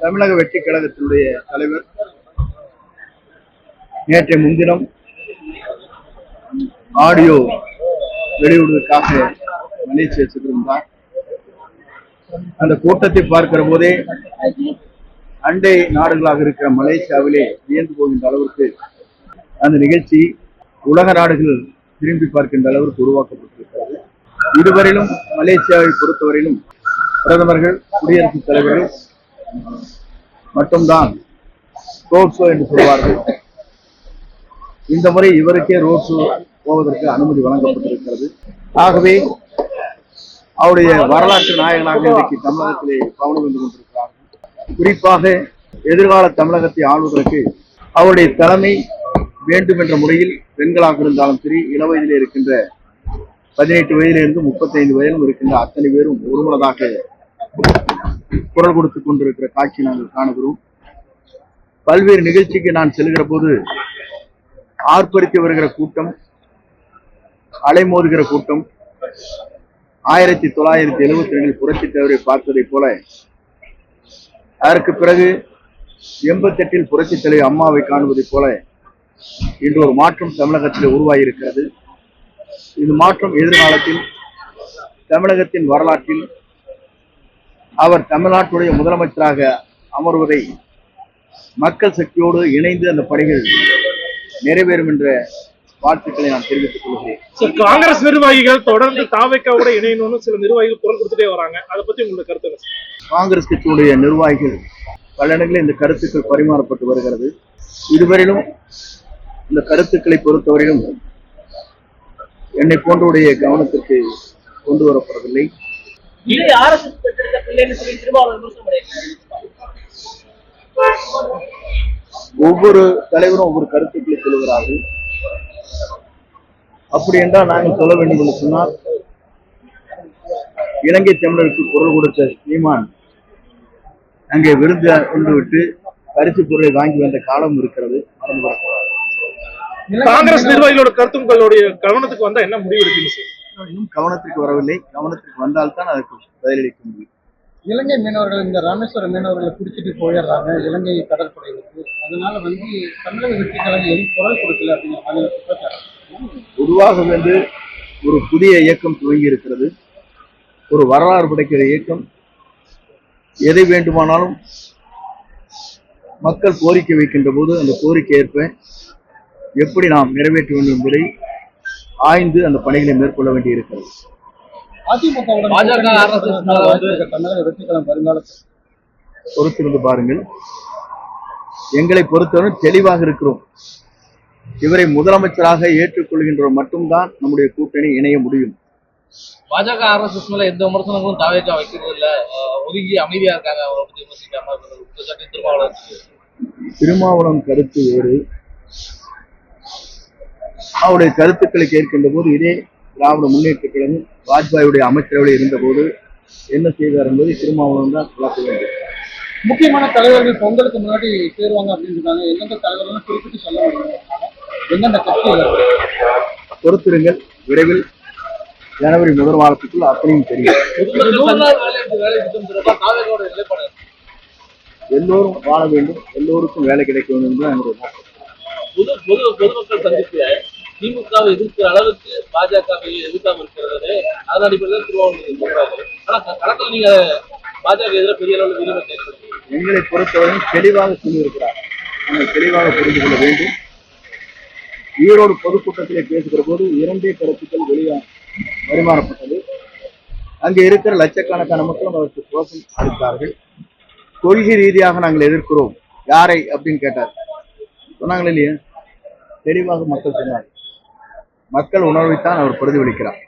தமிழக வெற்றி கழகத்தினுடைய தலைவர் நேற்றைய முன்தினம் ஆடியோ வெளியிடுவதற்காக மலேசியா சென்றிருந்தார். அந்த கூட்டத்தை பார்க்கிற போதே அண்டை நாடுகளாக இருக்கிற மலேசியாவிலே வியந்து போகின்ற அளவிற்கு அந்த நிகழ்ச்சி உலக நாடுகள் திரும்பி பார்க்கின்ற அளவிற்கு உருவாக்கப்பட்டிருக்கிறது. இதுவரையிலும் மலேசியாவை பொறுத்தவரையிலும் பிரதமர்கள், குடியரசுத் தலைவர்கள் மட்டும்தான் ரோட் ஷோ என்று சொல்வார்கள். இந்த முறை இவருக்கே ரோட் ஷோ போவதற்கு அனுமதி வழங்கப்பட்டிருக்கிறது. ஆகவே அவருடைய வரலாற்று நாயகனாக இன்றைக்கு தமிழகத்திலே கவனம் வந்து கொண்டிருக்கிறார். குறிப்பாக எதிர்கால தமிழகத்தை ஆளுவதற்கு அவருடைய தலைமை வேண்டும் என்ற முறையில் பெண்களாக இருந்தாலும் சரி, இளவயதிலே இருக்கின்ற 18 வயதிலிருந்து 35 வயதிலும் இருக்கின்ற அத்தனை பேரும் ஒருமனதாக குரல் கொடுத்துக் கொண்டிருக்கிற காட்சி நாங்கள் காணுகிறோம். பல்வேறு நிகழ்ச்சிக்கு நான் செல்கிற போது ஆர்ப்பரித்து வருகிற கூட்டம், அலைமோதுகிற கூட்டம் 1972 புரட்சித் தலைவரை பார்த்ததை போல, அதற்கு பிறகு 88 புரட்சித் தலைவர் அம்மாவை காணுவதைப் போல இன்று ஒரு மாற்றம் தமிழகத்தில் உருவாகியிருக்கிறது. இந்த மாற்றம் எதிர்காலத்தில் தமிழகத்தின் வரலாற்றில் அவர் தமிழ்நாட்டுடைய முதலமைச்சராக அமர்வதை மக்கள் சக்தியோடு இணைந்து அந்த பணிகள் நிறைவேறும் என்ற வாழ்த்துக்களை நான் தெரிவித்துக் கொள்கிறேன். காங்கிரஸ் நிர்வாகிகள் தொடர்ந்து தாவேக்காவோட இணையணும்னு சில நிர்வாகிகள் குரல் கொடுத்துட்டே வராங்க. அதை பத்தி உங்களுக்கு கருத்து? காங்கிரஸ் கட்சியுடைய நிர்வாகிகள் பல இடங்களில் இந்த கருத்துக்கள் பரிமாறப்பட்டு வருகிறது. இதுவரையிலும் இந்த கருத்துக்களை பொறுத்தவரையிலும் என்னை போன்றவுடைய கவனத்திற்கு கொண்டு வரப்படவில்லை. ஒவ்வொரு தலைவரும் ஒவ்வொரு கருத்துக்களை சொல்லுகிறார்கள். அப்படி என்றால் நாங்கள் சொல்ல வேண்டும் என்று சொன்னால், இலங்கை தமிழருக்கு குரல் கொடுத்த சீமான் அங்கே விருந்து கொண்டு விட்டு பரிசு பொருளை வாங்கி வந்த காலம் இருக்கிறது. காங்கிரஸ் நிர்வாகிகளோட கருத்து உங்களுடைய கவனத்துக்கு வந்தா என்ன முடிவு எடுப்பீங்க சார்? இன்னும் கவனத்திற்கு வரவில்லை. கவனத்திற்கு வந்தால்தான் அதற்கு பதிலளிக்க முடியும். இலங்கை மீனவர்கள் இந்த ராமேஸ்வரம் மீனவர்களை பிடிச்சிட்டு போயிடுறாங்க இலங்கை கடற்படைகளுக்கு. அதனால தமிழக வெற்றி கழகம் குரல் கொடுக்கல அப்படிங்கிற பொதுவாக ஒரு புதிய இயக்கம் துவங்கி இருக்கிறது. ஒரு வரலாறு படைக்கிற இயக்கம். எதை வேண்டுமானாலும் மக்கள் கோரிக்கை வைக்கின்ற போது அந்த கோரிக்கை ஏற்ப எப்படி நாம் நிறைவேற்ற வேண்டும் என்பதை ஆய்ந்து அந்த பணிகளை மேற்கொள்ள வேண்டி இருக்கிறது. பொறுத்திருந்து பாருங்கள். எங்களை பொறுத்தவரை தெளிவாக இருக்கிறோம். இவரை முதலமைச்சராக ஏற்றுக்கொள்கின்றவர் மட்டும்தான் நம்முடைய கூட்டணி இணைய முடியும். பாஜக RSS மேல எந்த விமர்சனங்களும் தாவேக்கா வைக்கிறது இல்ல, ஒதுங்கி அமைதியா இருக்காங்க. திருமாவளவன் கருத்து வேறு. அவருடைய கருத்துக்களை கேட்கின்ற போது இதே திராவிட முன்னேற்ற கழகம் வாஜ்பாயுடைய அமைச்சரவையில் இருந்த போது என்ன செய்தார் என்பதை திருமாவளவன் தான் விளக்க வேண்டும். முக்கியமான தலைவர்கள் பொங்கலுக்கு முன்னாடி சேருவாங்க அப்படின்னு சொன்னாங்க. எந்தெந்த தலைவர்கள் குறிப்பிட்டு சொல்ல முடியும்? எந்தெந்த கட்சிகள்? பொறுத்திருங்கள். விரைவில் ஜனவரி முதல் வாரத்துக்குள் அத்தனையும் தெரியும். எல்லோரும் வாழ வேண்டும், எல்லோருக்கும் வேலை கிடைக்க வேண்டும் என்று என்னுடைய பொதுமக்கள் சந்திப்பு திமுகவை எதிர்க்கிற அளவுக்கு பாஜகவை எதிர்க்காம இருக்கிறது. அதன் அடிப்படையில் திருவாரூர் சொல்றாரு. ஆனா களத்தில் நீங்க பாஜக எதிராக பெரிய அளவில் விரும்ப எங்களை பொறுத்தவரை தெளிவாக சொல்லியிருக்கிறார். நாங்கள் தெளிவாக புரிந்து கொள்ள வேண்டும். ஈரோடு பொதுக்கூட்டத்திலே பேசுகிற போது 2 கருத்துக்கள் பரிமாறப்பட்டது. அங்கே இருக்கிற லட்சக்கணக்கான மக்களும் அதற்கு கோஷம் அளித்தார்கள். கொள்கை ரீதியாக நாங்கள் எதிர்க்கிறோம். யாரை அப்படின்னு கேட்டார். சொன்னாங்களே இல்லையா? தெளிவாக மக்கள் சொன்னார். மக்கள் உணர்வைத்தான் அவர் பிரதிபலிக்கிறார்.